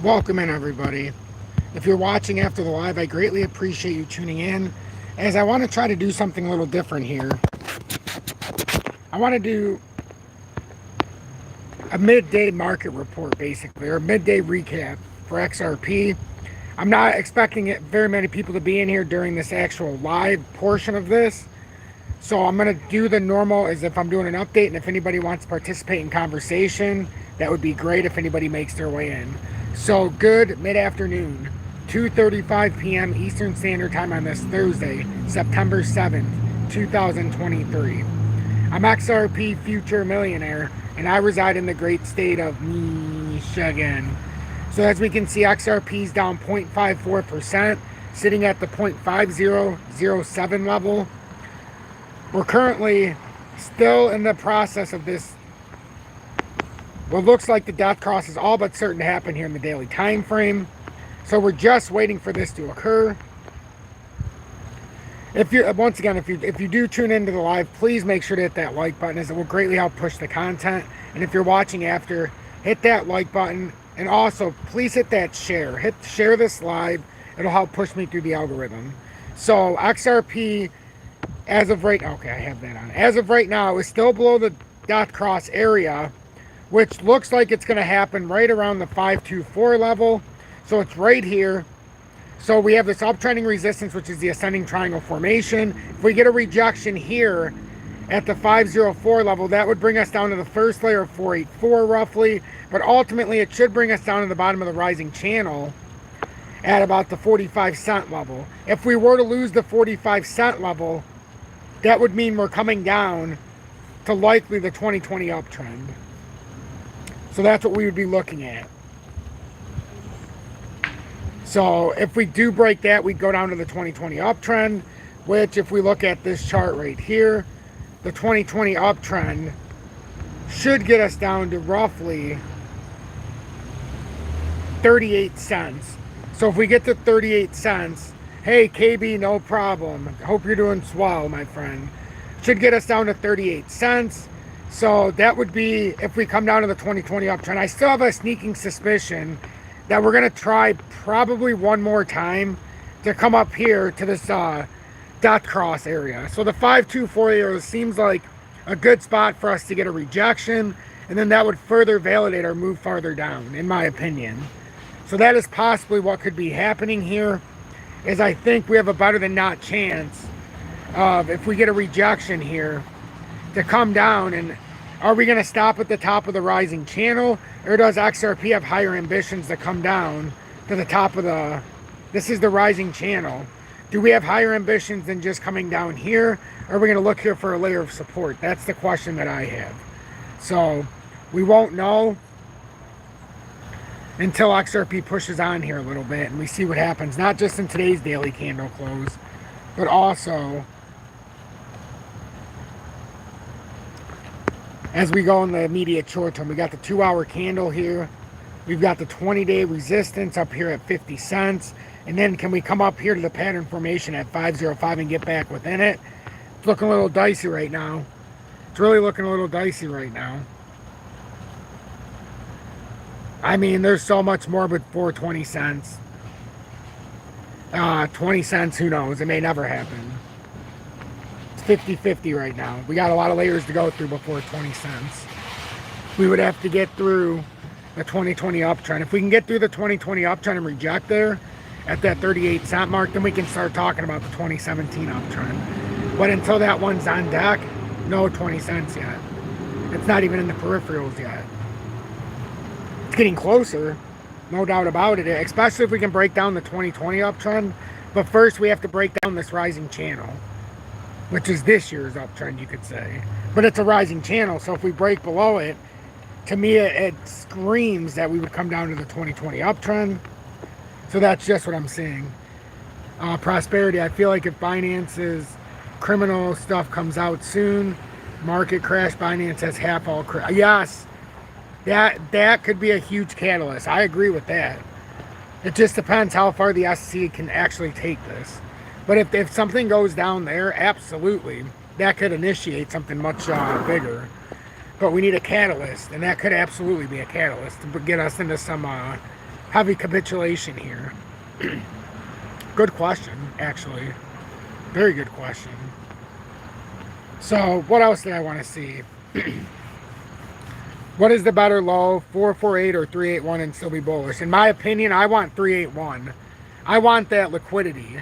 Welcome in, everybody. If you're watching after the live, I greatly appreciate you tuning in, as I want to try to do something a little different here. I want to do a midday market report, basically, or a midday recap for XRP. I'm not expecting very many people to be in here during this actual live portion of this, so I'm going to do the normal as if I'm doing an update, and if anybody wants to participate in conversation, that would be great if anybody makes their way in. So good mid-afternoon, 2:35 p.m. Eastern Standard Time on this Thursday, September 7th, 2023. I'm XRP Future Millionaire, and I reside in the great state of Michigan. So as we can see, XRP is down 0.54%, sitting at the 0.5007 level. We're currently still in the process of this. What looks like the death cross is all but certain to happen here in the daily time frame. So we're just waiting for this to occur. If you once again, if you do tune into the live, please make sure to hit that like button, as it will greatly help push the content. And if you're watching after, hit that like button, and also please hit that share. Share this live. It'll help push me through the algorithm. So XRP, as of right, okay, I have that on. As of right now, is still below the dot cross area, which looks like it's going to happen right around the 524 level. So it's right here. So we have this uptrending resistance, which is the ascending triangle formation. If we get a rejection here at the 504 level, that would bring us down to the first layer of 484 roughly. But ultimately, it should bring us down to the bottom of the rising channel at about the 45-cent level. If we were to lose the 45-cent level, that would mean we're coming down to likely the 2020 uptrend. So that's what we would be looking at. So if we do break that, we'd go down to the 2020 uptrend, which if we look at this chart right here, the 2020 uptrend should get us down to roughly 38 cents. So if we get to 38 cents, hey KB, no problem. Hope you're doing swell, my friend. Should get us down to 38 cents. So that would be if we come down to the 2020 uptrend. I still have a sneaking suspicion that we're going to try probably one more time to come up here to this dot cross area. So the 524 area seems like a good spot for us to get a rejection, and then that would further validate our move farther down, in my opinion. So that is possibly what could be happening here, is I think we have a better than not chance of, if we get a rejection here, to come down. And are we going to stop at the top of the rising channel, or does XRP have higher ambitions to come down to the top of the, this is the rising channel. Do we have higher ambitions than just coming down here? Or are we going to look here for a layer of support? That's the question that I have. So we won't know until XRP pushes on here a little bit and we see what happens, not just in today's daily candle close, but also as we go in the immediate short term. We got the 2-hour candle here. We've got the 20-day resistance up here at 50 cents. And then can we come up here to the pattern formation at 505 and get back within it? It's looking a little dicey right now. It's really looking a little dicey right now. I mean, there's so much more but for 20 cents. 20 cents, who knows? It may never happen. 50-50 right now. We got a lot of layers to go through before 20 cents. We would have to get through the 2020 uptrend. If we can get through the 2020 uptrend and reject there at that 38 cent mark, then we can start talking about the 2017 uptrend. But until that one's on deck, no 20 cents yet. It's not even in the peripherals yet. It's getting closer, no doubt about it, especially if we can break down the 2020 uptrend. But first we have to break down this rising channel, which is this year's uptrend, you could say. But it's a rising channel, so if we break below it, to me it screams that we would come down to the 2020 uptrend. So that's just what I'm seeing. Prosperity, I feel like if Binance's criminal stuff comes out soon, market crash, Binance has half all crash. Yes, that could be a huge catalyst. I agree with that. It just depends how far the SEC can actually take this. But if something goes down there, absolutely, that could initiate something much bigger. But we need a catalyst, and that could absolutely be a catalyst to get us into some heavy capitulation here? Good question, actually. Very good question. So what else did I want to see? What is the better low, 448 or 381 and still be bullish? In my opinion, I want 381. I want that liquidity.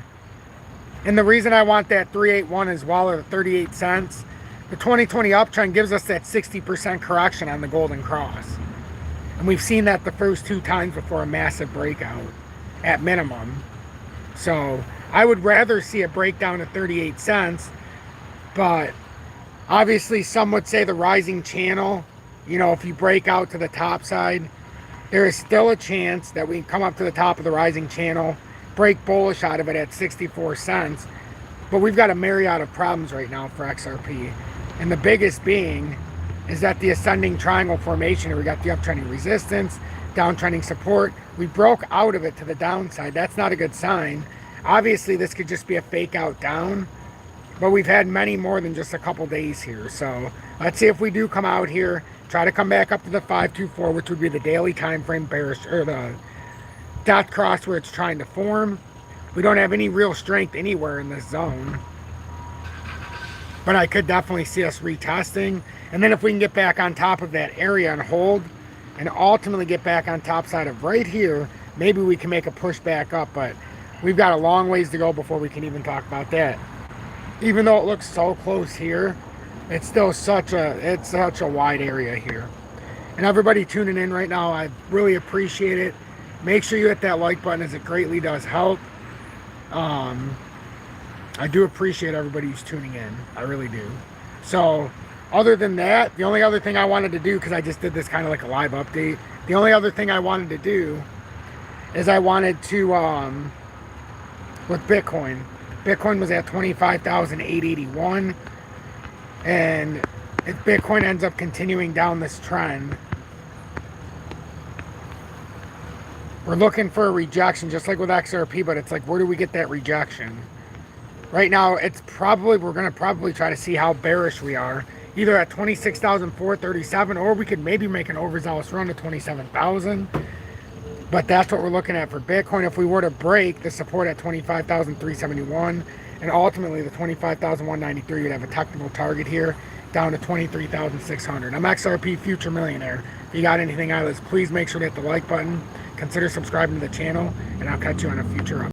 And the reason I want that 381 as well, or 38 cents, the 2020 uptrend gives us that 60% correction on the golden cross. And we've seen that the first 2 times before a massive breakout at minimum. So I would rather see a breakdown at 38 cents, but obviously some would say the rising channel, you know, if you break out to the top side, there is still a chance that we can come up to the top of the rising channel, break bullish out of it at 64 cents. But we've got a myriad of problems right now for XRP. And the biggest being is that the ascending triangle formation, we got the uptrending resistance, downtrending support. We broke out of it to the downside. That's not a good sign. Obviously, this could just be a fake out down, but we've had many more than just a couple days here. So let's see if we do come out here, try to come back up to the 524, which would be the daily time frame bearish, or the dot cross where it's trying to form. We don't have any real strength anywhere in this zone, but I could definitely see us retesting. And then if we can get back on top of that area and hold, and ultimately get back on top side of right here, maybe we can make a push back up. But we've got a long ways to go before we can even talk about that. Even though it looks so close here, it's still such a wide area here. And everybody tuning in right now, I really appreciate it. Make sure you hit that like button, as it greatly does help. I do appreciate everybody who's tuning in. I really do. So other than that, the only other thing I wanted to do, because I just did this kind of like a live update, the only other thing I wanted to do is I wanted to, with Bitcoin. Bitcoin was at 25,881. And if Bitcoin ends up continuing down this trend, we're looking for a rejection, just like with XRP, but it's like, where do we get that rejection? Right now, it's probably, we're going to probably try to see how bearish we are, either at 26,437, or we could maybe make an overzealous run to 27,000. But that's what we're looking at for Bitcoin. If we were to break the support at 25,371, and ultimately the 25,193, you'd have a technical target here down to 23,600. I'm XRP Future Millionaire. If you got anything out of this, please make sure to hit the like button. Consider subscribing to the channel, and I'll catch you on a future update.